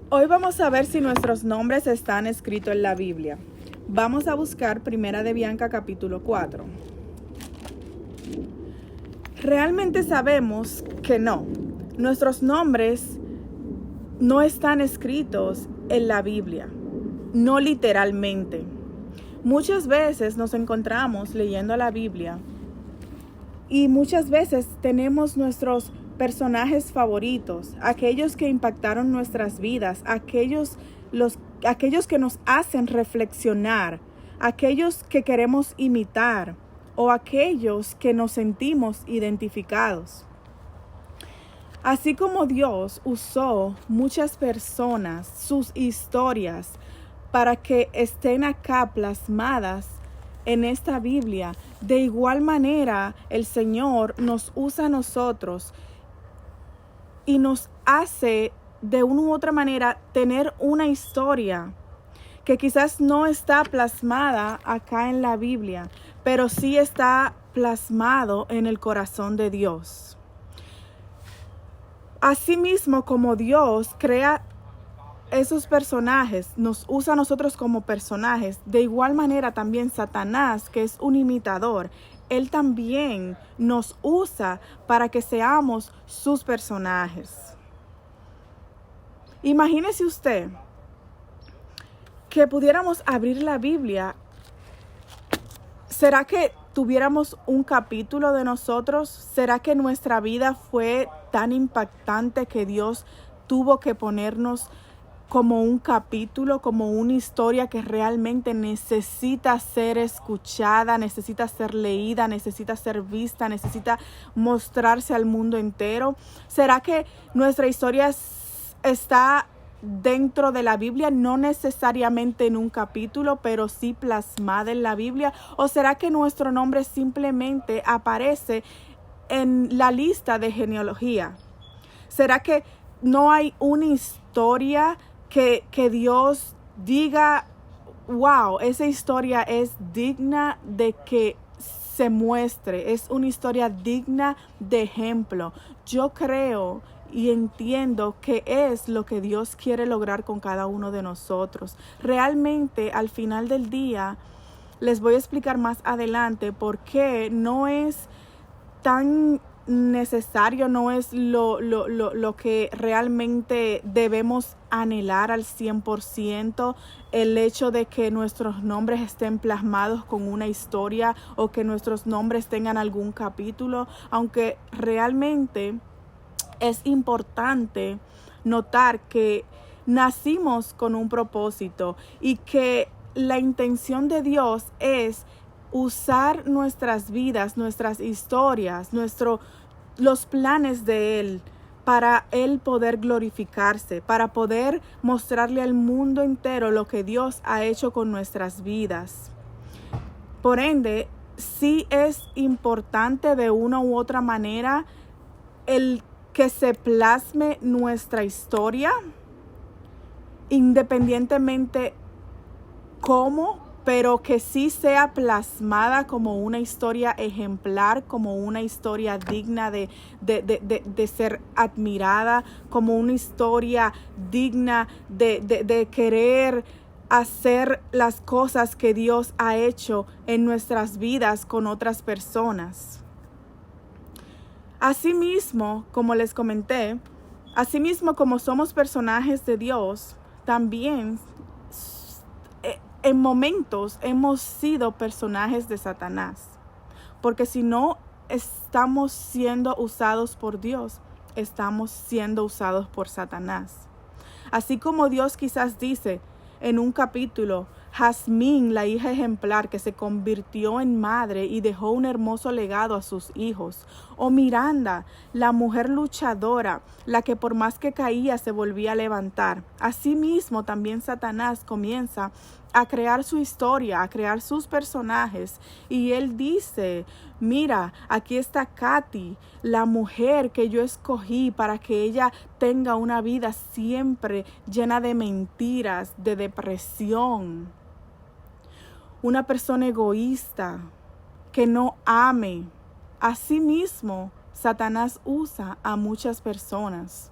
Hoy vamos a ver si nuestros nombres están escritos en la Biblia. Vamos a buscar Primera de Bianca capítulo 4. Realmente sabemos que no. Nuestros nombres no están escritos en la Biblia, no literalmente. Muchas veces nos encontramos leyendo la Biblia y muchas veces tenemos nuestros personajes favoritos, aquellos que impactaron nuestras vidas, aquellos que nos hacen reflexionar, aquellos que queremos imitar o aquellos que nos sentimos identificados. Así como Dios usó muchas personas, sus historias, para que estén acá plasmadas en esta Biblia, de igual manera el Señor nos usa a nosotros y nos hace de una u otra manera tener una historia que quizás no está plasmada acá en la Biblia, pero sí está plasmado en el corazón de Dios. Asimismo, como Dios crea esos personajes, nos usa a nosotros como personajes, de igual manera también Satanás, que es un imitador, él también nos usa para que seamos sus personajes. Imagínese usted que pudiéramos abrir la Biblia. ¿Será que tuviéramos un capítulo de nosotros? ¿Será que nuestra vida fue tan impactante que Dios tuvo que ponernos como un capítulo, como una historia que realmente necesita ser escuchada, necesita ser leída, necesita ser vista, necesita mostrarse al mundo entero? ¿Será que nuestra historia está dentro de la Biblia, no necesariamente en un capítulo, pero sí plasmada en la Biblia? ¿O será que nuestro nombre simplemente aparece en la lista de genealogía? ¿Será que no hay una historia que Dios diga, wow, esa historia es digna de que se muestre, es una historia digna de ejemplo? Yo creo y entiendo que es lo que Dios quiere lograr con cada uno de nosotros. Realmente, al final del día, les voy a explicar más adelante por qué no es tan necesario, no es lo que realmente debemos anhelar al 100%, el hecho de que nuestros nombres estén plasmados con una historia o que nuestros nombres tengan algún capítulo, aunque realmente es importante notar que nacimos con un propósito y que la intención de Dios es usar nuestras vidas, nuestras historias, los planes de Él, para Él poder glorificarse, para poder mostrarle al mundo entero lo que Dios ha hecho con nuestras vidas. Por ende, sí es importante de una u otra manera el que se plasme nuestra historia, independientemente cómo, pero que sí sea plasmada como una historia ejemplar, como una historia digna de ser admirada, como una historia digna de querer hacer las cosas que Dios ha hecho en nuestras vidas con otras personas. Asimismo, como les comenté, asimismo como somos personajes de Dios, también en momentos hemos sido personajes de Satanás. Porque si no estamos siendo usados por Dios, estamos siendo usados por Satanás. Así como Dios quizás dice en un capítulo, Jazmín, la hija ejemplar que se convirtió en madre y dejó un hermoso legado a sus hijos. O Miranda, la mujer luchadora, la que por más que caía se volvía a levantar. Asimismo, también Satanás comienza a crear su historia, a crear sus personajes. Y él dice, mira, aquí está Katy, la mujer que yo escogí para que ella tenga una vida siempre llena de mentiras, de depresión. Una persona egoísta que no ame. Asimismo, Satanás usa a muchas personas.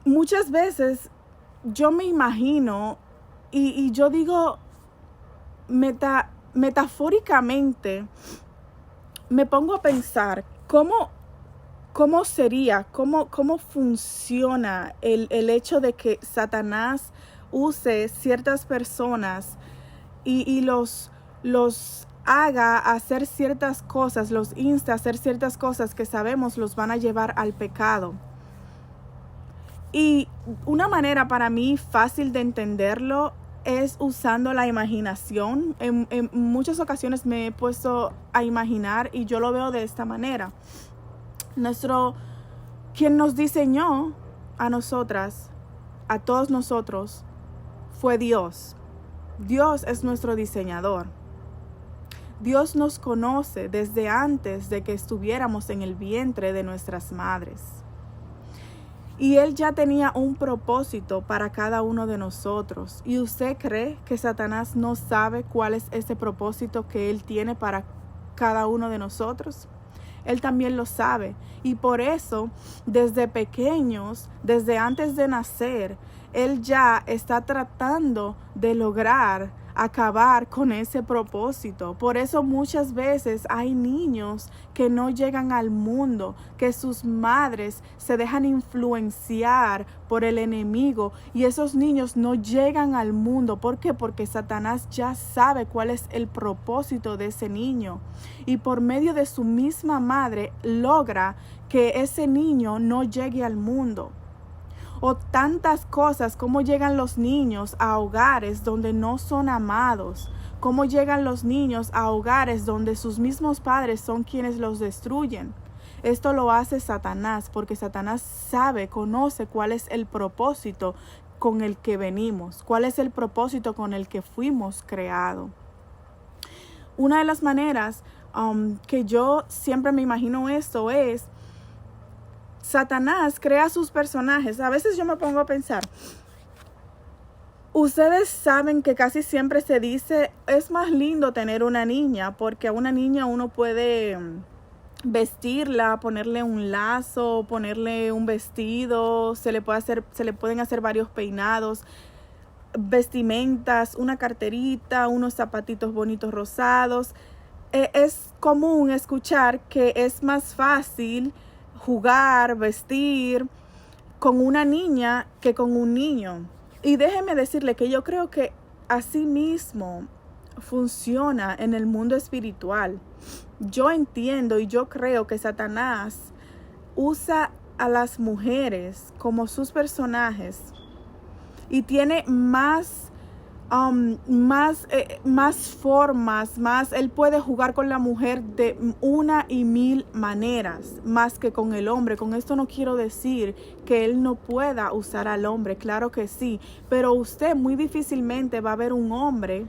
muchas veces yo me imagino y yo digo metafóricamente, me pongo a pensar cómo sería, cómo funciona el hecho de que Satanás use ciertas personas y los haga hacer ciertas cosas, los insta a hacer ciertas cosas que sabemos los van a llevar al pecado. Y una manera para mí fácil de entenderlo es usando la imaginación. En muchas ocasiones me he puesto a imaginar y yo lo veo de esta manera. Quien nos diseñó a nosotras, a todos nosotros, fue Dios. Dios es nuestro diseñador. Dios nos conoce desde antes de que estuviéramos en el vientre de nuestras madres. Y Él ya tenía un propósito para cada uno de nosotros. ¿Y usted cree que Satanás no sabe cuál es ese propósito que Él tiene para cada uno de nosotros? Él también lo sabe. Y por eso, desde pequeños, desde antes de nacer, Él ya está tratando de lograr acabar con ese propósito. Por eso muchas veces hay niños que no llegan al mundo, que sus madres se dejan influenciar por el enemigo y esos niños no llegan al mundo. ¿Por qué? Porque Satanás ya sabe cuál es el propósito de ese niño y por medio de su misma madre logra que ese niño no llegue al mundo. O tantas cosas, cómo llegan los niños a hogares donde no son amados, cómo llegan los niños a hogares donde sus mismos padres son quienes los destruyen. Esto lo hace Satanás porque Satanás sabe, conoce cuál es el propósito con el que venimos, cuál es el propósito con el que fuimos creados. Una de las maneras que yo siempre me imagino esto es Satanás crea sus personajes. A veces yo me pongo a pensar, ustedes saben que casi siempre se dice, es más lindo tener una niña, porque a una niña uno puede vestirla, ponerle un lazo, ponerle un vestido, se le pueden hacer varios peinados, vestimentas, una carterita, unos zapatitos bonitos rosados. Es común escuchar que es más fácil jugar, vestir con una niña que con un niño. Y déjeme decirle que yo creo que así mismo funciona en el mundo espiritual. Yo entiendo y yo creo que Satanás usa a las mujeres como sus personajes y tiene más formas, él puede jugar con la mujer de una y mil maneras, más que con el hombre. Con esto no quiero decir que él no pueda usar al hombre, claro que sí, pero usted muy difícilmente va a ver un hombre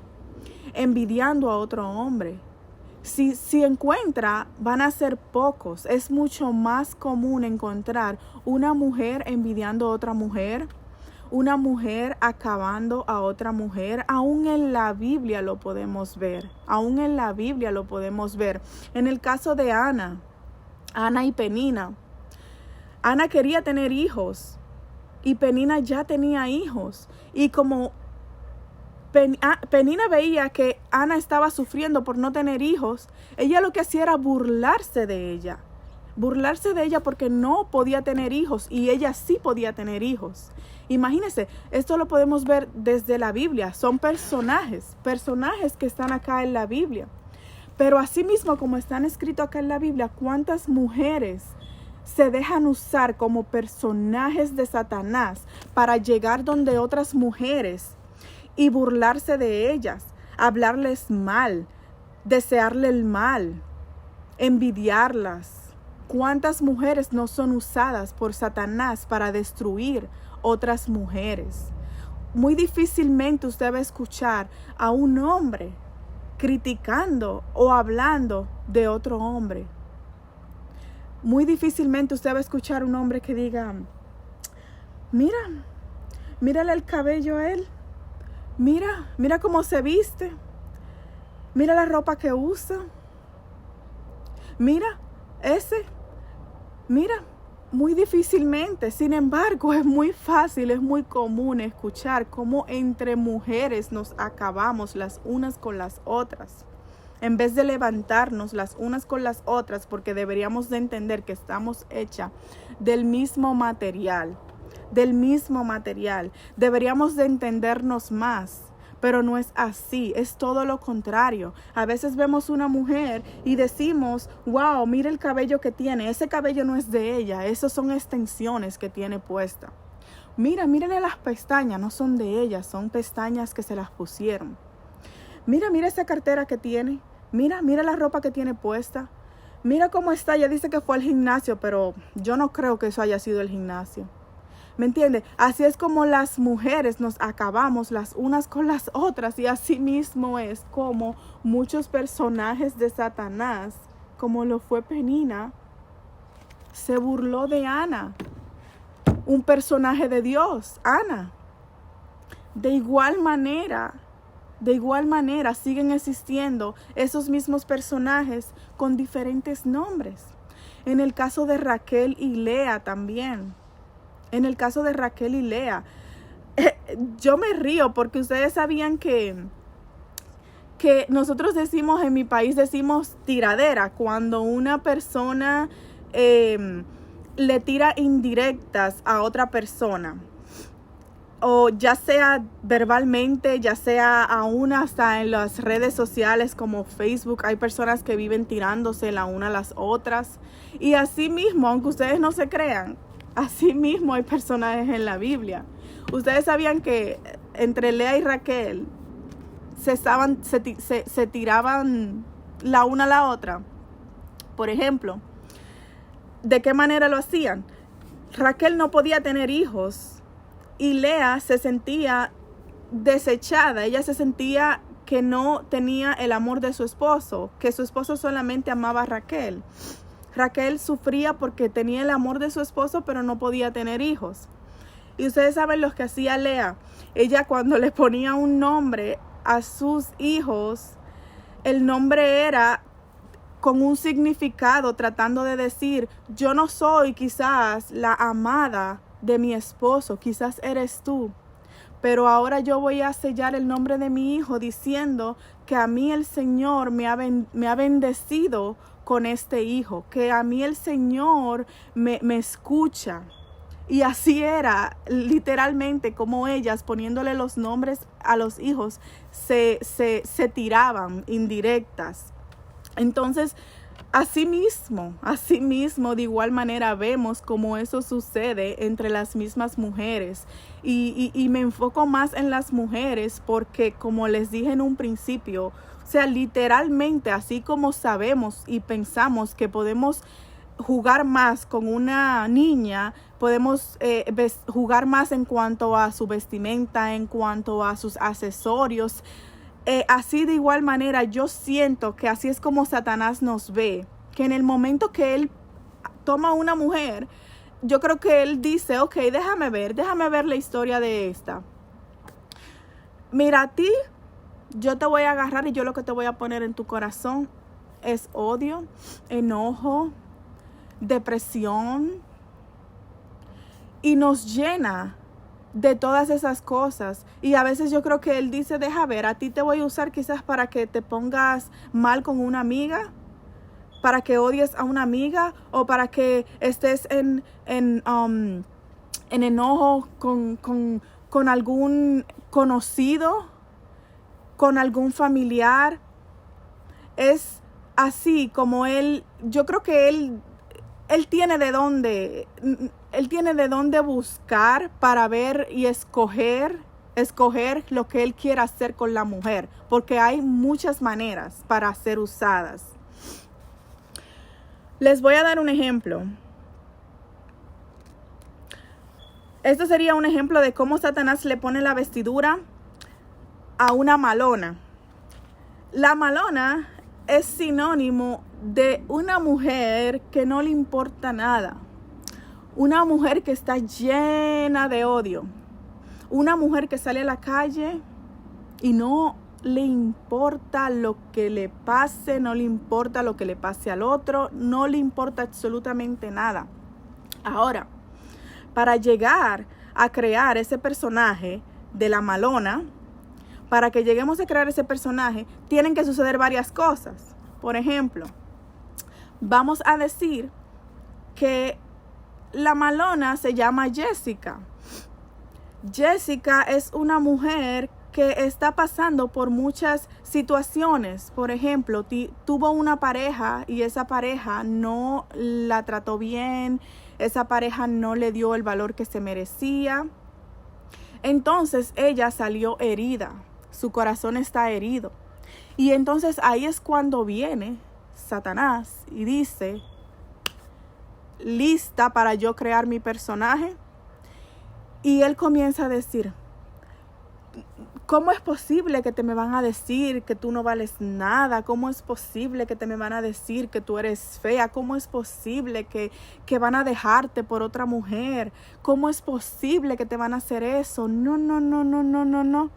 envidiando a otro hombre. Si encuentra, van a ser pocos. Es mucho más común encontrar una mujer envidiando a otra mujer, una mujer acabando a otra mujer. Aún en la Biblia lo podemos ver. Aún en la Biblia lo podemos ver. En el caso de Ana y Penina. Ana quería tener hijos y Penina ya tenía hijos. Y como Penina veía que Ana estaba sufriendo por no tener hijos, ella lo que hacía era burlarse de ella. Burlarse de ella porque no podía tener hijos y ella sí podía tener hijos. Imagínense, esto lo podemos ver desde la Biblia. Son personajes que están acá en la Biblia. Pero asimismo, como están escritos acá en la Biblia, ¿cuántas mujeres se dejan usar como personajes de Satanás para llegar donde otras mujeres y burlarse de ellas, hablarles mal, desearle el mal, envidiarlas? ¿Cuántas mujeres no son usadas por Satanás para destruir otras mujeres? Muy difícilmente usted va a escuchar a un hombre criticando o hablando de otro hombre. Muy difícilmente usted va a escuchar a un hombre que diga, mírale el cabello a él, mira cómo se viste, mira la ropa que usa, mira, Muy difícilmente. Sin embargo, es muy fácil, es muy común escuchar cómo entre mujeres nos acabamos las unas con las otras. En vez de levantarnos las unas con las otras, porque deberíamos de entender que estamos hechas del mismo material, Deberíamos de entendernos más, pero no es así, es todo lo contrario. A veces vemos una mujer y decimos, wow, mira el cabello que tiene, ese cabello no es de ella, esos son extensiones que tiene puesta. Mírale las pestañas, no son de ella, son pestañas que se las pusieron. Mira esa cartera que tiene. Mira la ropa que tiene puesta. Mira cómo está. Ella dice que fue al gimnasio, pero yo no creo que eso haya sido el gimnasio. ¿Me entiende? Así es como las mujeres nos acabamos las unas con las otras. Y así mismo es como muchos personajes de Satanás, como lo fue Penina, se burló de Ana. Un personaje de Dios, Ana. De igual manera, siguen existiendo esos mismos personajes con diferentes nombres. En el caso de Raquel y Lea también. Yo me río porque ustedes sabían que nosotros decimos, en mi país decimos tiradera, cuando una persona le tira indirectas a otra persona. O ya sea verbalmente, ya sea aún hasta en las redes sociales como Facebook, hay personas que viven tirándose la una a las otras. Y así mismo, aunque ustedes no se crean, así mismo hay personajes en la Biblia. Ustedes sabían que entre Lea y Raquel se tiraban la una a la otra. Por ejemplo, ¿de qué manera lo hacían? Raquel no podía tener hijos. Y Lea se sentía desechada, ella se sentía que no tenía el amor de su esposo, que su esposo solamente amaba a Raquel. Raquel sufría porque tenía el amor de su esposo, pero no podía tener hijos. Y ustedes saben lo que hacía Lea. Ella, cuando le ponía un nombre a sus hijos, el nombre era con un significado, tratando de decir, yo no soy quizás la amada de mi esposo, quizás eres tú, pero ahora yo voy a sellar el nombre de mi hijo diciendo que a mí el Señor me ha bendecido con este hijo, que a mí el Señor me escucha. Y así era literalmente como ellas, poniéndole los nombres a los hijos, se tiraban indirectas. Entonces, Así mismo, de igual manera vemos cómo eso sucede entre las mismas mujeres. Y me enfoco más en las mujeres porque, como les dije en un principio, o sea, literalmente, así como sabemos y pensamos que podemos jugar más con una niña, podemos jugar más en cuanto a su vestimenta, en cuanto a sus accesorios. Así de igual manera yo siento que así es como Satanás nos ve, que en el momento que él toma a una mujer, yo creo que él dice, ok, déjame ver la historia de esta. Mira, a ti yo te voy a agarrar y yo lo que te voy a poner en tu corazón es odio, enojo, depresión, y nos llena de todas esas cosas. Y a veces yo creo que él dice, deja ver, a ti te voy a usar quizás para que te pongas mal con una amiga, para que odies a una amiga, o para que estés en enojo con algún conocido, con algún familiar. Es así como yo creo que él tiene de dónde buscar para ver y escoger lo que él quiera hacer con la mujer, porque hay muchas maneras para ser usadas. Les voy a dar un ejemplo. Esto sería un ejemplo de cómo Satanás le pone la vestidura a una malona. La malona es sinónimo de una mujer que no le importa nada. Una mujer que está llena de odio. Una mujer que sale a la calle y no le importa lo que le pase, no le importa lo que le pase al otro, no le importa absolutamente nada. Ahora, para llegar a crear ese personaje de la malona, para que lleguemos a crear ese personaje, tienen que suceder varias cosas. Por ejemplo, vamos a decir que la malona se llama Jessica. Jessica es una mujer que está pasando por muchas situaciones. Por ejemplo, tuvo una pareja y esa pareja no la trató bien, esa pareja no le dio el valor que se merecía. Entonces ella salió herida, su corazón está herido. Y entonces ahí es cuando viene Satanás y dice, lista para yo crear mi personaje. Y él comienza a decir, ¿cómo es posible que te me van a decir que tú no vales nada? ¿Cómo es posible que te me van a decir que tú eres fea? ¿Cómo es posible que van a dejarte por otra mujer? ¿Cómo es posible que te van a hacer eso? No.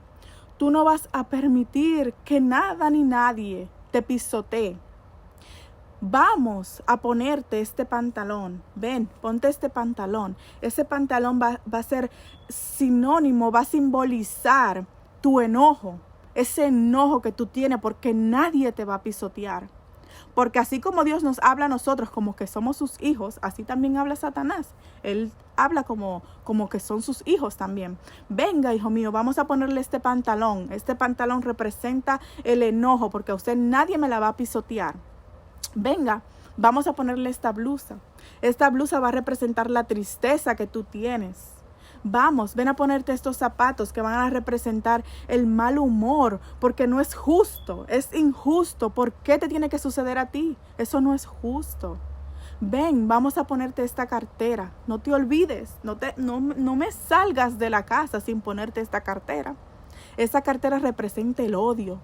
Tú no vas a permitir que nada ni nadie te pisotee. Vamos a ponerte este pantalón. Ven, ponte este pantalón. Ese pantalón va a ser sinónimo, va a simbolizar tu enojo. Ese enojo que tú tienes porque nadie te va a pisotear. Porque así como Dios nos habla a nosotros como que somos sus hijos, así también habla Satanás. Él habla como que son sus hijos también. Venga, hijo mío, vamos a ponerle este pantalón. Este pantalón representa el enojo porque a usted nadie me la va a pisotear. Venga, vamos a ponerle esta blusa. Esta blusa va a representar la tristeza que tú tienes. Vamos, ven a ponerte estos zapatos que van a representar el mal humor, porque no es justo, es injusto. ¿Por qué te tiene que suceder a ti? Eso no es justo. Ven, vamos a ponerte esta cartera. No te olvides, no me salgas de la casa sin ponerte esta cartera. Esa cartera representa el odio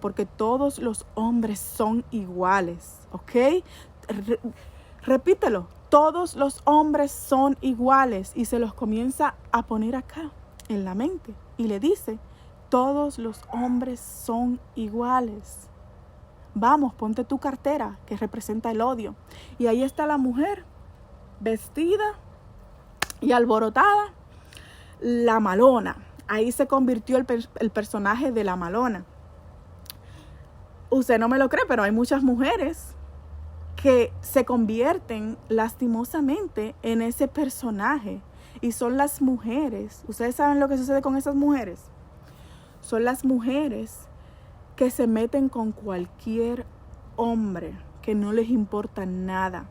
porque todos los hombres son iguales, ¿ok? Repítelo, todos los hombres son iguales y se los comienza a poner acá en la mente y le dice, todos los hombres son iguales. Vamos, ponte tu cartera que representa el odio. Y ahí está la mujer vestida y alborotada, la malona. Ahí se convirtió el personaje de la malona. Usted no me lo cree, pero hay muchas mujeres que se convierten lastimosamente en ese personaje. Y son las mujeres. ¿Ustedes saben lo que sucede con esas mujeres? Son las mujeres que se meten con cualquier hombre, que no les importa nada.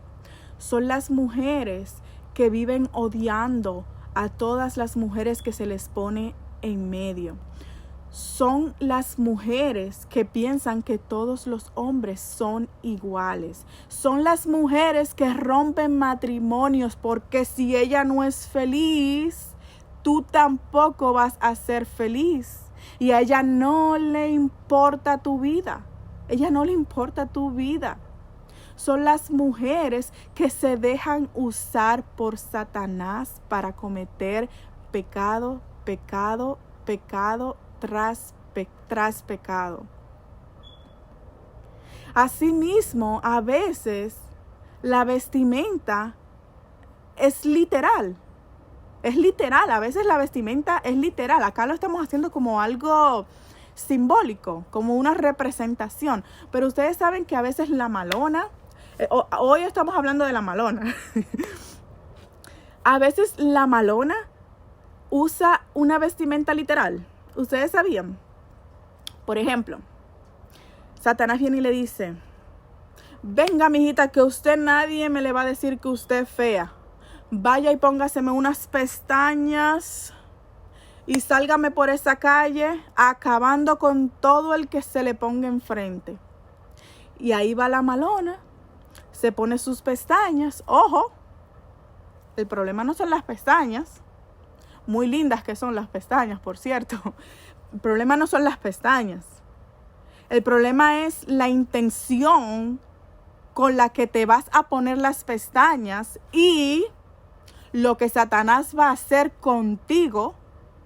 Son las mujeres que viven odiando a todas las mujeres que se les pone en medio. Son las mujeres que piensan que todos los hombres son iguales. Son las mujeres que rompen matrimonios porque si ella no es feliz, tú tampoco vas a ser feliz. Y a ella no le importa tu vida. Ella no le importa tu vida. Son las mujeres que se dejan usar por Satanás para cometer pecado tras pecado. Asimismo, a veces la vestimenta es literal. Es literal, a veces la vestimenta es literal. Acá lo estamos haciendo como algo simbólico, como una representación. Pero ustedes saben que a veces la malona, hoy estamos hablando de la malona. A veces la malona usa una vestimenta literal. ¿Ustedes sabían? Por ejemplo, Satanás viene y le dice, venga, mijita, que usted nadie me le va a decir que usted es fea. Vaya y póngaseme unas pestañas y sálgame por esa calle acabando con todo el que se le ponga enfrente. Y ahí va la malona, se pone sus pestañas. Ojo, el problema no son las pestañas. Muy lindas que son las pestañas, por cierto. El problema no son las pestañas. El problema es la intención con la que te vas a poner las pestañas y lo que Satanás va a hacer contigo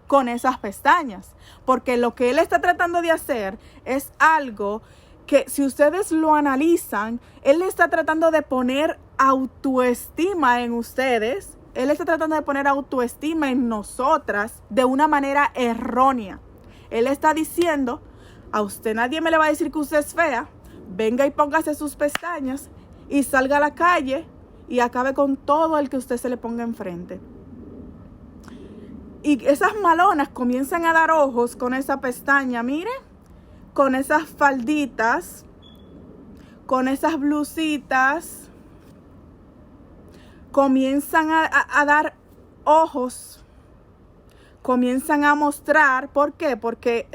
con esas pestañas. Porque lo que él está tratando de hacer es algo que, si ustedes lo analizan, él está tratando de poner autoestima en ustedes. Él está tratando de poner autoestima en nosotras de una manera errónea. Él está diciendo, a usted nadie me le va a decir que usted es fea. Venga y póngase sus pestañas y salga a la calle y acabe con todo el que usted se le ponga enfrente. Y esas malonas comienzan a dar ojos con esa pestaña, mire, con esas falditas, con esas blusitas, comienzan a dar ojos, comienzan a mostrar. ¿Por qué? Porque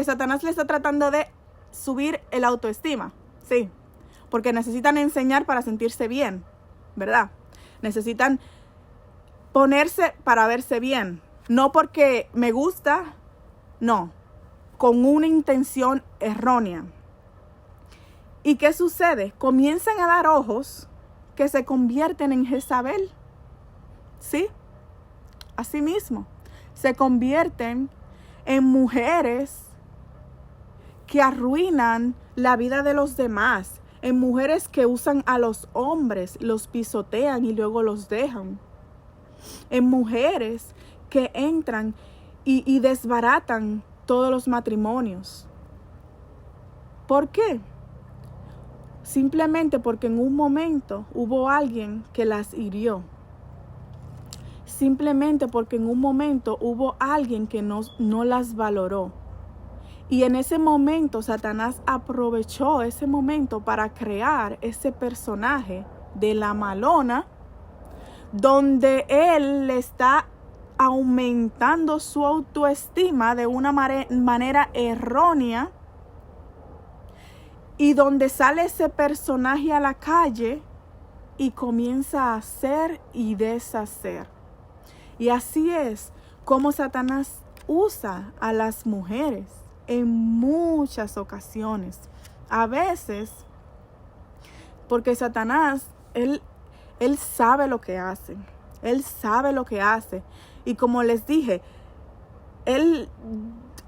Satanás le está tratando de subir el autoestima, sí, porque necesitan enseñar para sentirse bien, ¿verdad? Necesitan ponerse para verse bien, no porque me gusta, no, con una intención errónea. ¿Y qué sucede? Comienzan a dar ojos que se convierten en Jezabel, ¿sí? Así mismo, se convierten en mujeres que arruinan la vida de los demás, en mujeres que usan a los hombres, los pisotean y luego los dejan, en mujeres que entran y desbaratan todos los matrimonios. ¿Por qué? Simplemente porque en un momento hubo alguien que las hirió. Simplemente porque en un momento hubo alguien que no las valoró. Y en ese momento Satanás aprovechó ese momento para crear ese personaje de la malona, donde él le está aumentando su autoestima de una manera errónea, y donde sale ese personaje a la calle y comienza a hacer y deshacer. Y así es como Satanás usa a las mujeres en muchas ocasiones. A veces, porque Satanás, él sabe lo que hace. Él sabe lo que hace. Y como les dije, él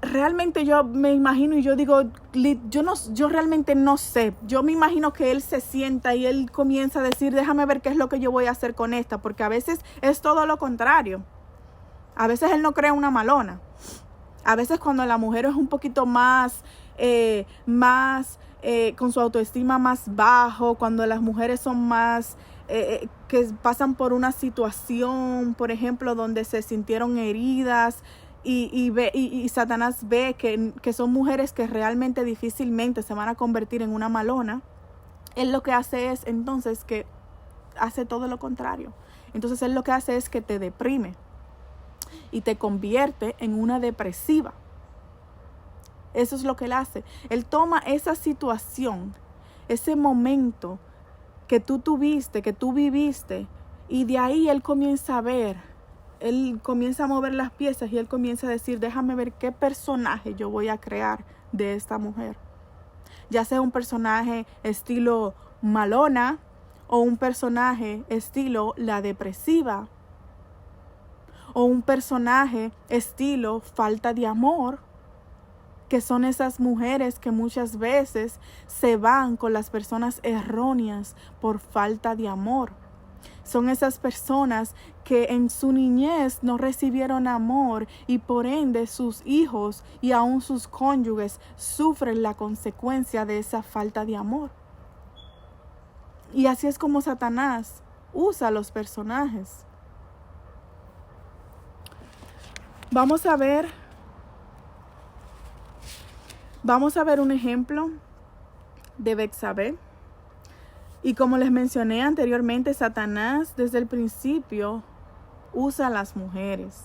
realmente, yo me imagino y yo digo, yo realmente no sé. Yo me imagino que él se sienta y él comienza a decir, déjame ver qué es lo que yo voy a hacer con esta, porque a veces es todo lo contrario. A veces él no crea una malona. A veces cuando la mujer es un poquito más con su autoestima más bajo, cuando las mujeres son más que pasan por una situación, por ejemplo, donde se sintieron heridas, y Satanás ve que son mujeres que realmente difícilmente se van a convertir en una malona, él lo que hace es entonces que hace todo lo contrario. Entonces él lo que hace es que te deprime y te convierte en una depresiva. Eso es lo que él hace. Él toma esa situación, ese momento que tú tuviste, que tú viviste, y de ahí él comienza a ver. Él comienza a mover las piezas y él comienza a decir, déjame ver qué personaje yo voy a crear de esta mujer. Ya sea un personaje estilo malona o un personaje estilo la depresiva o un personaje estilo falta de amor, que son esas mujeres que muchas veces se van con las personas erróneas por falta de amor. Son esas personas que en su niñez no recibieron amor y por ende sus hijos y aún sus cónyuges sufren la consecuencia de esa falta de amor. Y así es como Satanás usa a los personajes. Vamos a ver un ejemplo de Betsabé. Y como les mencioné anteriormente, Satanás desde el principio usa a las mujeres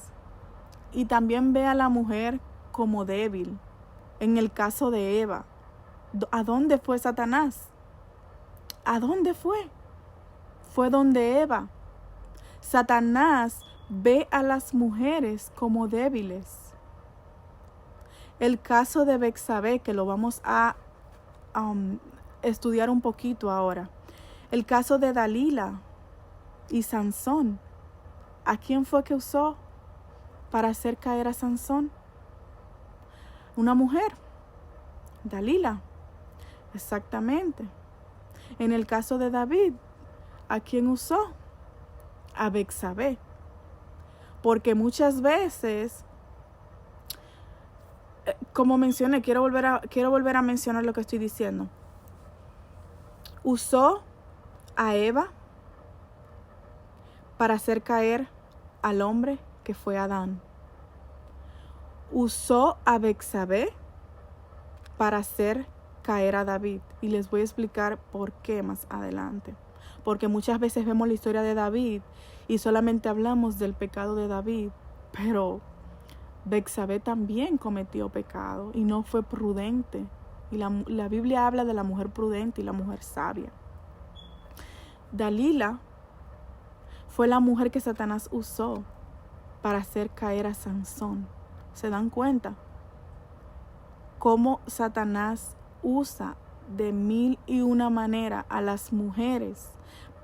y también ve a la mujer como débil. En el caso de Eva, ¿a dónde fue Satanás? ¿A dónde fue? Fue donde Eva. Satanás ve a las mujeres como débiles. El caso de Betsabé, que lo vamos a estudiar un poquito ahora. El caso de Dalila y Sansón. ¿A quién fue que usó para hacer caer a Sansón? Una mujer. Dalila. Exactamente. En el caso de David, ¿A quién usó? A Betsabé. Porque muchas veces, como mencioné, quiero volver a mencionar lo que estoy diciendo. Usó a Eva para hacer caer al hombre que fue Adán. Usó a Betsabé para hacer caer a David. Y les voy a explicar por qué más adelante. Porque muchas veces vemos la historia de David y solamente hablamos del pecado de David. Pero Betsabé también cometió pecado y no fue prudente. Y la Biblia habla de la mujer prudente y la mujer sabia. Dalila fue la mujer que Satanás usó para hacer caer a Sansón. ¿Se dan cuenta? Cómo Satanás usa de 1001 maneras a las mujeres,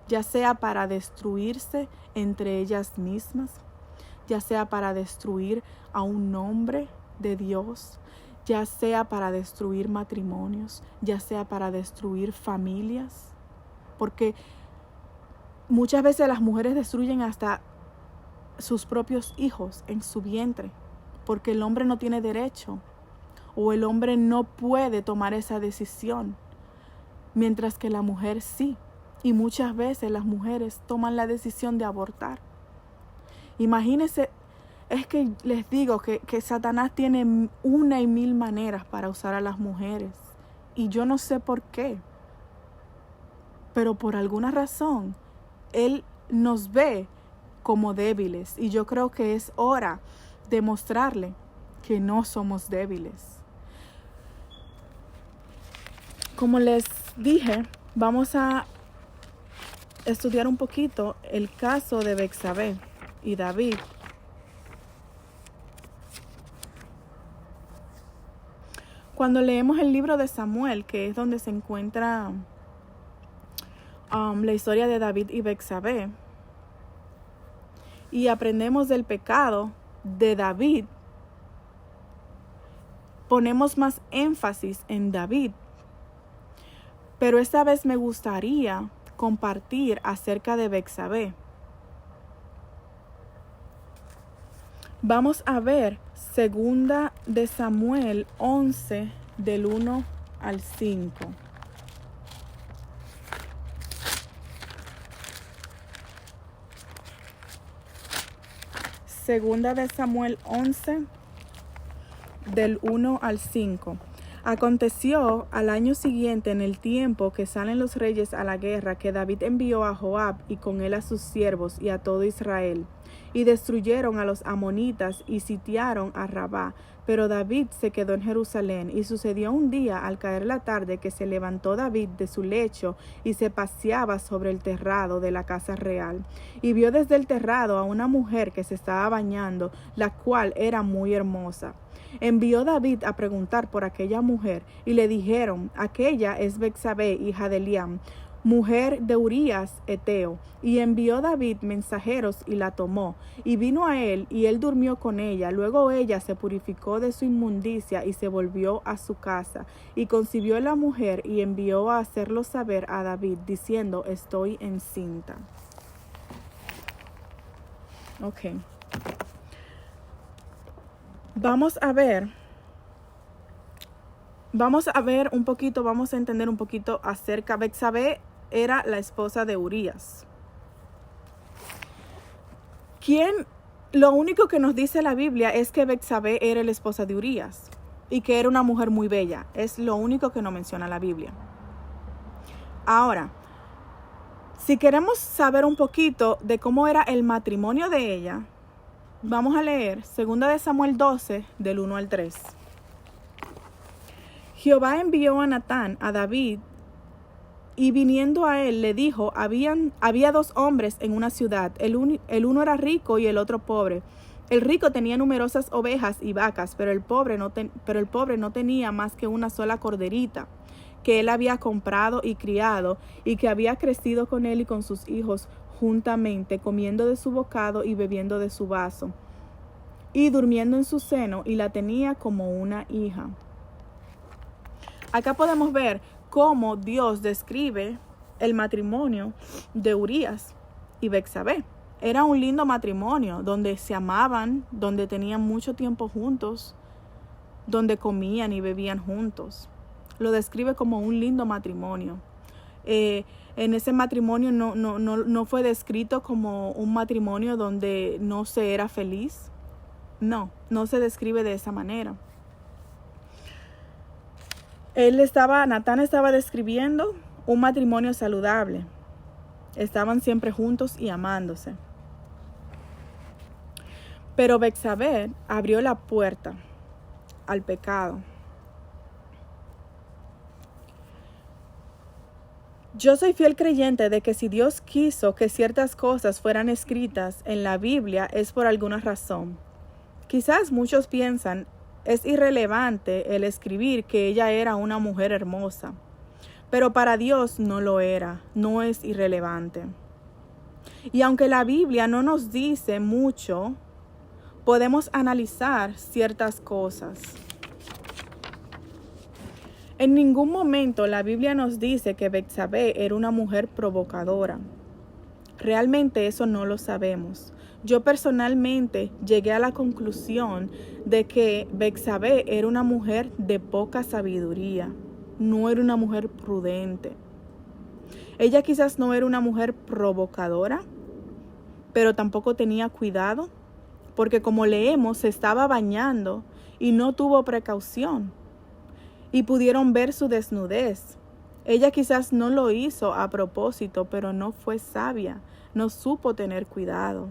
ya sea para destruirse entre ellas mismas, ya sea para destruir a un hombre de Dios, ya sea para destruir matrimonios, ya sea para destruir familias. Porque muchas veces las mujeres destruyen hasta sus propios hijos en su vientre, porque el hombre no tiene derecho o el hombre no puede tomar esa decisión, mientras que la mujer sí. Y muchas veces las mujeres toman la decisión de abortar. Imagínense, es que les digo que Satanás tiene 1000 maneras para usar a las mujeres. Y yo no sé por qué, pero por alguna razón, Él nos ve como débiles. Y yo creo que es hora de mostrarle que no somos débiles. Como les dije, vamos a estudiar un poquito el caso de Betsabé y David. Cuando leemos el libro de Samuel, que es donde se encuentra la historia de David y Betsabé, y aprendemos del pecado de David, ponemos más énfasis en David. Pero esta vez me gustaría compartir acerca de Betsabé. Vamos a ver 2 de Samuel 11 del 1 al 5. Segunda de Samuel 11 del 1 al 5. Aconteció al año siguiente, en el tiempo que salen los reyes a la guerra, que David envió a Joab y con él a sus siervos y a todo Israel, y destruyeron a los amonitas y sitiaron a Rabá. Pero David se quedó en Jerusalén. Y sucedió un día, al caer la tarde, que se levantó David de su lecho y se paseaba sobre el terrado de la casa real. Y vio desde el terrado a una mujer que se estaba bañando, la cual era muy hermosa. Envió David a preguntar por aquella mujer, y le dijeron: aquella es Betsabé, hija de Eliam, mujer de Urías Eteo. Y envió David mensajeros y la tomó, y vino a él, y él durmió con ella. Luego ella se purificó de su inmundicia y se volvió a su casa, y concibió la mujer, y envió a hacerlo saber a David, diciendo: estoy encinta. Ok. Vamos a ver un poquito, vamos a entender un poquito acerca. Betsabé era la esposa de Urías. Lo único que nos dice la Biblia es que Betsabé era la esposa de Urías y que era una mujer muy bella. Es lo único que nos menciona la Biblia. Ahora, si queremos saber un poquito de cómo era el matrimonio de ella, vamos a leer 2 de Samuel 12, del 1 al 3. Jehová envió a Natán a David, y viniendo a él le dijo: había 2 hombres en una ciudad, el uno era rico y el otro pobre. El rico tenía numerosas ovejas y vacas, pero el pobre no tenía más que una sola corderita, que él había comprado y criado, y que había crecido con él y con sus hijos juntamente, comiendo de su bocado y bebiendo de su vaso, y durmiendo en su seno, y la tenía como una hija. Acá podemos ver cómo Dios describe el matrimonio de Urías y Betsabé. Era un lindo matrimonio donde se amaban, donde tenían mucho tiempo juntos, donde comían y bebían juntos. Lo describe como un lindo matrimonio. En ese matrimonio no fue descrito como un matrimonio donde no se era feliz. No se describe de esa manera. Natán estaba describiendo un matrimonio saludable. Estaban siempre juntos y amándose. Pero Betsabé abrió la puerta al pecado. Yo soy fiel creyente de que si Dios quiso que ciertas cosas fueran escritas en la Biblia es por alguna razón. Quizás muchos piensan, es irrelevante el escribir que ella era una mujer hermosa, pero para Dios no lo era, no es irrelevante. Y aunque la Biblia no nos dice mucho, podemos analizar ciertas cosas. En ningún momento la Biblia nos dice que Betsabé era una mujer provocadora. Realmente eso no lo sabemos. Yo personalmente llegué a la conclusión de que Betsabé era una mujer de poca sabiduría. No era una mujer prudente. Ella quizás no era una mujer provocadora, pero tampoco tenía cuidado, porque como leemos, se estaba bañando y no tuvo precaución. Y pudieron ver su desnudez. Ella quizás no lo hizo a propósito, pero no fue sabia, no supo tener cuidado.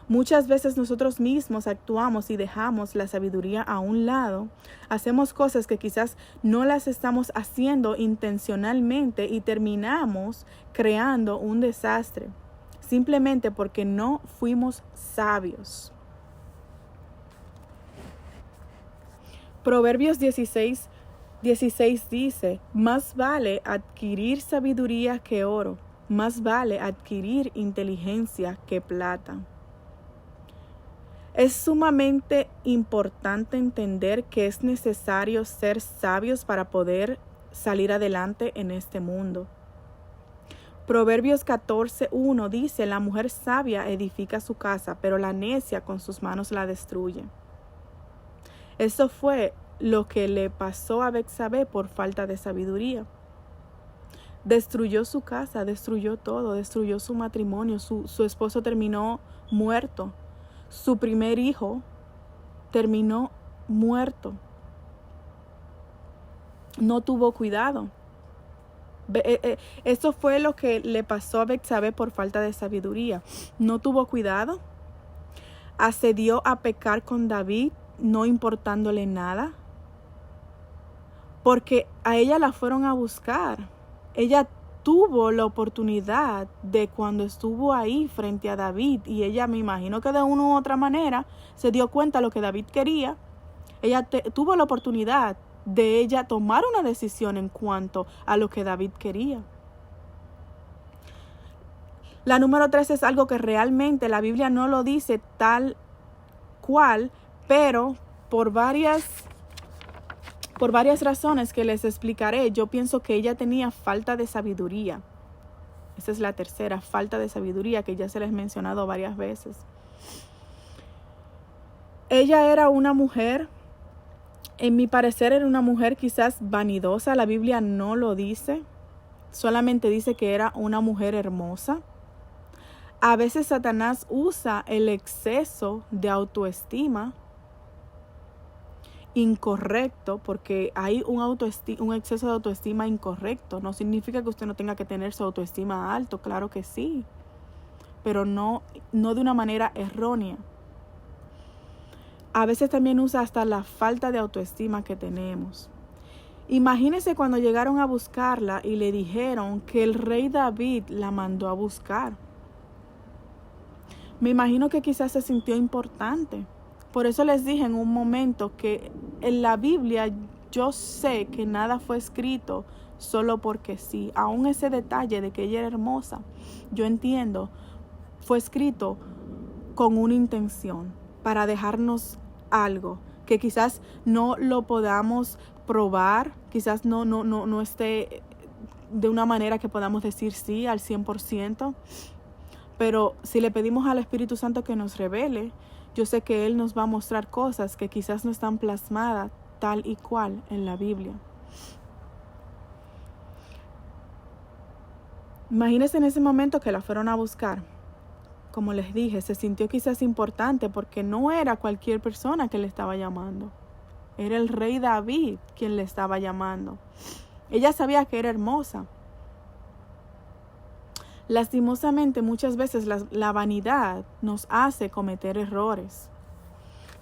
Muchas veces nosotros mismos actuamos y dejamos la sabiduría a un lado. Hacemos cosas que quizás no las estamos haciendo intencionalmente y terminamos creando un desastre, simplemente porque no fuimos sabios. Proverbios 16 dice, más vale adquirir sabiduría que oro, más vale adquirir inteligencia que plata. Es sumamente importante entender que es necesario ser sabios para poder salir adelante en este mundo. Proverbios 14:1 dice, la mujer sabia edifica su casa, pero la necia con sus manos la destruye. Eso fue lo que le pasó a Betsabé por falta de sabiduría. Destruyó su casa, destruyó todo, destruyó su matrimonio, su esposo terminó muerto. Su primer hijo terminó muerto. No tuvo cuidado. Eso fue lo que le pasó a Betsabé por falta de sabiduría. No tuvo cuidado. Accedió a pecar con David, no importándole nada. Porque a ella la fueron a buscar. Ella tuvo la oportunidad de cuando estuvo ahí frente a David, y ella, me imagino que de una u otra manera se dio cuenta de lo que David quería. Ella tuvo la oportunidad de ella tomar una decisión en cuanto a lo que David quería. La número 3 es algo que realmente la Biblia no lo dice tal cual, pero por varias razones que les explicaré, yo pienso que ella tenía falta de sabiduría. Esa es la tercera, falta de sabiduría, que ya se les he mencionado varias veces. Ella era una mujer, en mi parecer era una mujer quizás vanidosa. La Biblia no lo dice, solamente dice que era una mujer hermosa. A veces Satanás usa el exceso de autoestima incorrecto, porque hay un exceso de autoestima incorrecto. No significa que usted no tenga que tener su autoestima alto, claro que sí, pero no de una manera errónea. A veces también usa hasta la falta de autoestima que tenemos. Imagínense cuando llegaron a buscarla y le dijeron que el rey David la mandó a buscar. Me imagino que quizás se sintió importante. Por eso les dije en un momento que en la Biblia yo sé que nada fue escrito solo porque sí. Aún ese detalle de que ella era hermosa, yo entiendo, fue escrito con una intención, para dejarnos algo que quizás no lo podamos probar, quizás no esté de una manera que podamos decir sí al 100%, pero si le pedimos al Espíritu Santo que nos revele, yo sé que Él nos va a mostrar cosas que quizás no están plasmadas tal y cual en la Biblia. Imagínense en ese momento que la fueron a buscar. Como les dije, se sintió quizás importante porque no era cualquier persona que le estaba llamando. Era el rey David quien le estaba llamando. Ella sabía que era hermosa. Lastimosamente, muchas veces la vanidad nos hace cometer errores.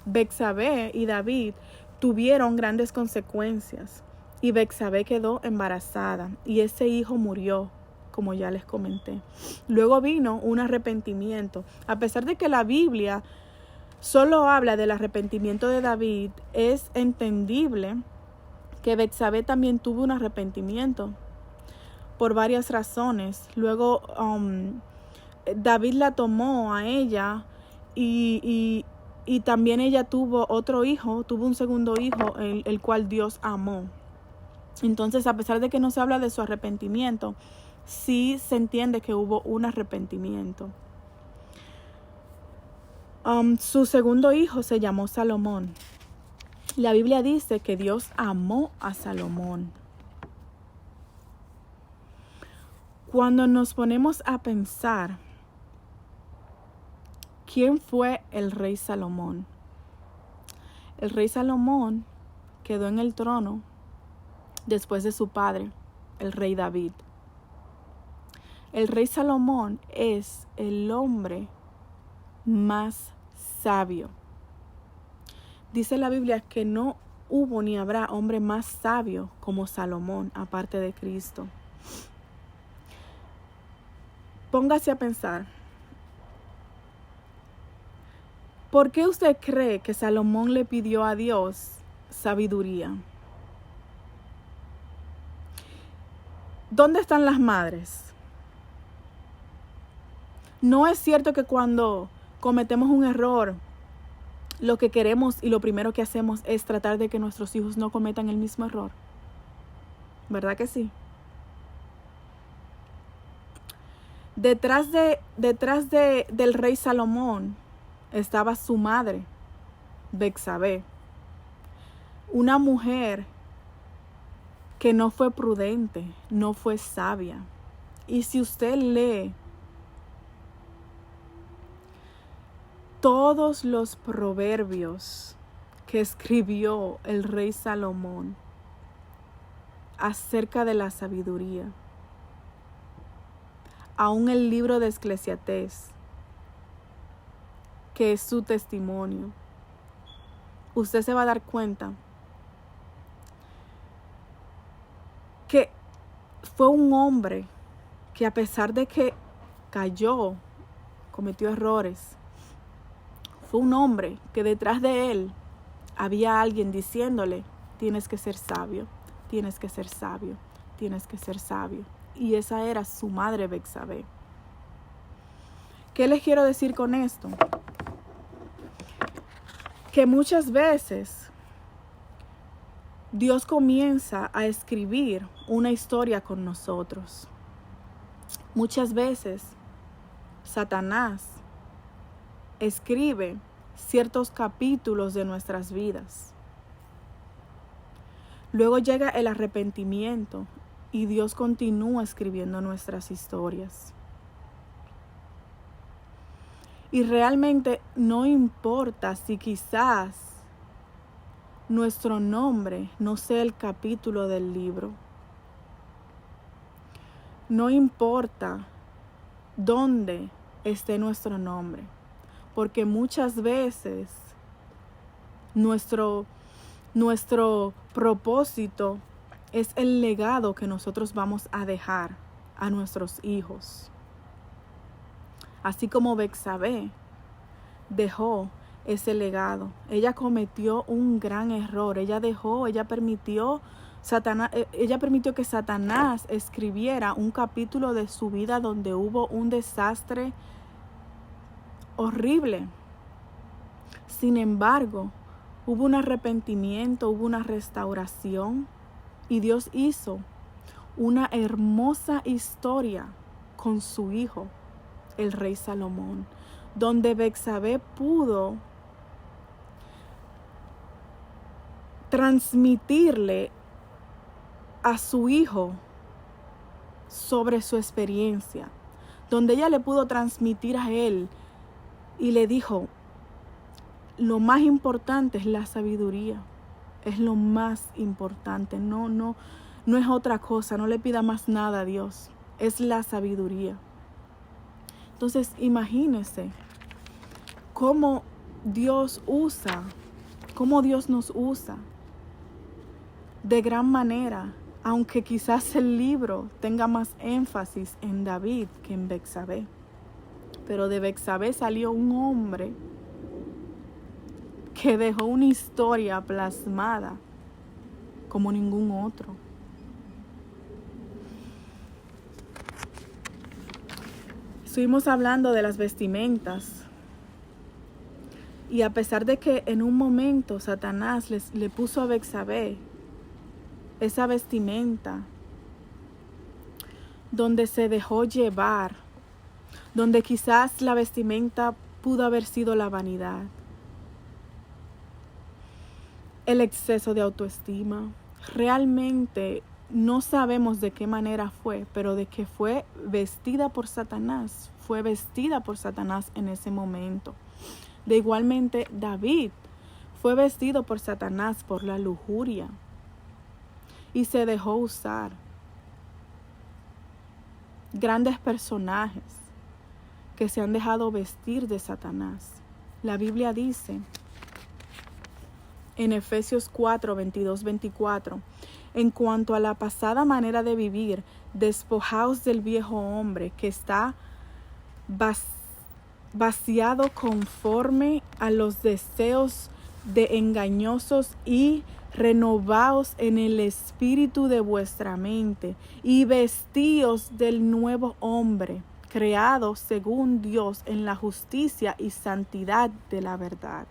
Betsabé y David tuvieron grandes consecuencias y Betsabé quedó embarazada y ese hijo murió, como ya les comenté. Luego vino un arrepentimiento. A pesar de que la Biblia solo habla del arrepentimiento de David, es entendible que Betsabé también tuvo un arrepentimiento por varias razones. Luego David la tomó a ella y también ella tuvo otro hijo, tuvo un segundo hijo, el cual Dios amó. Entonces, a pesar de que no se habla de su arrepentimiento, sí se entiende que hubo un arrepentimiento. Su segundo hijo se llamó Salomón. La Biblia dice que Dios amó a Salomón. Cuando nos ponemos a pensar, ¿quién fue el rey Salomón? El rey Salomón quedó en el trono después de su padre, el rey David. El rey Salomón es el hombre más sabio. Dice la Biblia que no hubo ni habrá hombre más sabio como Salomón, aparte de Cristo. Póngase a pensar, ¿por qué usted cree que Salomón le pidió a Dios sabiduría? ¿Dónde están las madres? No es cierto que cuando cometemos un error, lo que queremos y lo primero que hacemos es tratar de que nuestros hijos no cometan el mismo error. ¿Verdad que sí? Detrás del rey Salomón estaba su madre, Betsabé, una mujer que no fue prudente, no fue sabia. Y si usted lee todos los proverbios que escribió el rey Salomón acerca de la sabiduría, aún el libro de Eclesiastés, que es su testimonio, usted se va a dar cuenta que fue un hombre que, a pesar de que cayó, cometió errores, fue un hombre que detrás de él había alguien diciéndole: tienes que ser sabio, tienes que ser sabio, tienes que ser sabio. Y esa era su madre Betsabé. ¿Qué les quiero decir con esto? Que muchas veces Dios comienza a escribir una historia con nosotros. Muchas veces Satanás escribe ciertos capítulos de nuestras vidas. Luego llega el arrepentimiento y Dios continúa escribiendo nuestras historias. Y realmente no importa si quizás nuestro nombre no sea el capítulo del libro. No importa dónde esté nuestro nombre, porque muchas veces nuestro propósito es el legado que nosotros vamos a dejar a nuestros hijos. Así como Betsabé dejó ese legado. Ella cometió un gran error. Ella permitió que Satanás escribiera un capítulo de su vida donde hubo un desastre horrible. Sin embargo, hubo un arrepentimiento, hubo una restauración y Dios hizo una hermosa historia con su hijo, el rey Salomón, donde Betsabé pudo transmitirle a su hijo sobre su experiencia, donde ella le pudo transmitir a él y le dijo, lo más importante es la sabiduría, es lo más importante, no es otra cosa, no le pida más nada a Dios, es la sabiduría. Entonces imagínense cómo Dios nos usa de gran manera, aunque quizás el libro tenga más énfasis en David que en Betsabé. Pero de Betsabé salió un hombre que dejó una historia plasmada como ningún otro. Estuvimos hablando de las vestimentas. Y a pesar de que en un momento Satanás le puso a Betsabé esa vestimenta, donde se dejó llevar, donde quizás la vestimenta pudo haber sido la vanidad, el exceso de autoestima. Realmente no sabemos de qué manera fue, pero de que fue vestida por Satanás en ese momento. De igualmente, David fue vestido por Satanás por la lujuria y se dejó usar. Grandes personajes que se han dejado vestir de Satanás. La Biblia dice en Efesios 4, 22, 24, en cuanto a la pasada manera de vivir, despojaos del viejo hombre que está vaciado conforme a los deseos de engañosos y renovaos en el espíritu de vuestra mente y vestíos del nuevo hombre, creado según Dios en la justicia y santidad de la verdad.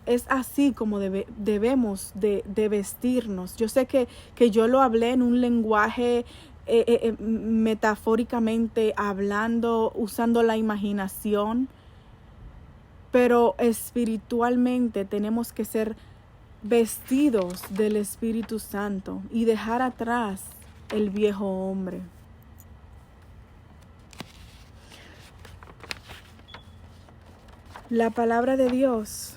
Es así como debemos de vestirnos. Yo sé que yo lo hablé en un lenguaje metafóricamente hablando, usando la imaginación, pero espiritualmente tenemos que ser vestidos del Espíritu Santo y dejar atrás el viejo hombre. La palabra de Dios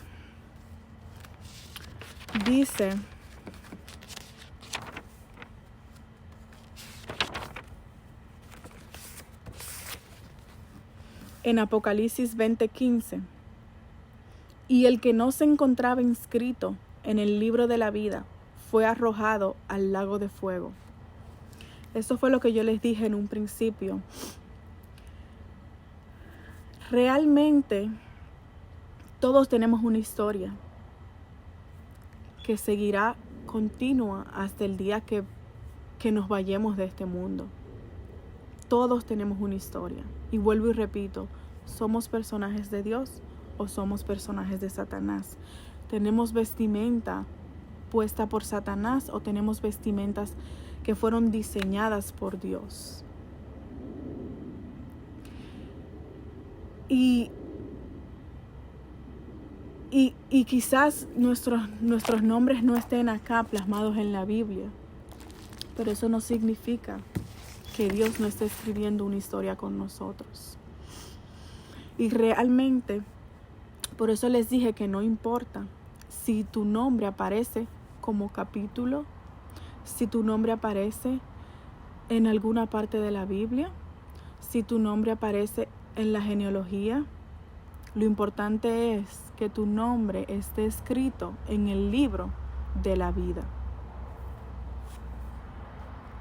dice en Apocalipsis 20:15, y el que no se encontraba inscrito en el libro de la vida fue arrojado al lago de fuego. Eso fue lo que yo les dije en un principio. Realmente todos tenemos una historia que seguirá continua hasta el día que nos vayamos de este mundo. Todos tenemos una historia. Y vuelvo y repito, ¿somos personajes de Dios o somos personajes de Satanás? ¿Tenemos vestimenta puesta por Satanás o tenemos vestimentas que fueron diseñadas por Dios? Y quizás nuestros nombres no estén acá plasmados en la Biblia, pero eso no significa que Dios no esté escribiendo una historia con nosotros. Y realmente, por eso les dije que no importa si tu nombre aparece como capítulo, si tu nombre aparece en alguna parte de la Biblia, si tu nombre aparece en la genealogía. Lo importante es que tu nombre esté escrito en el libro de la vida.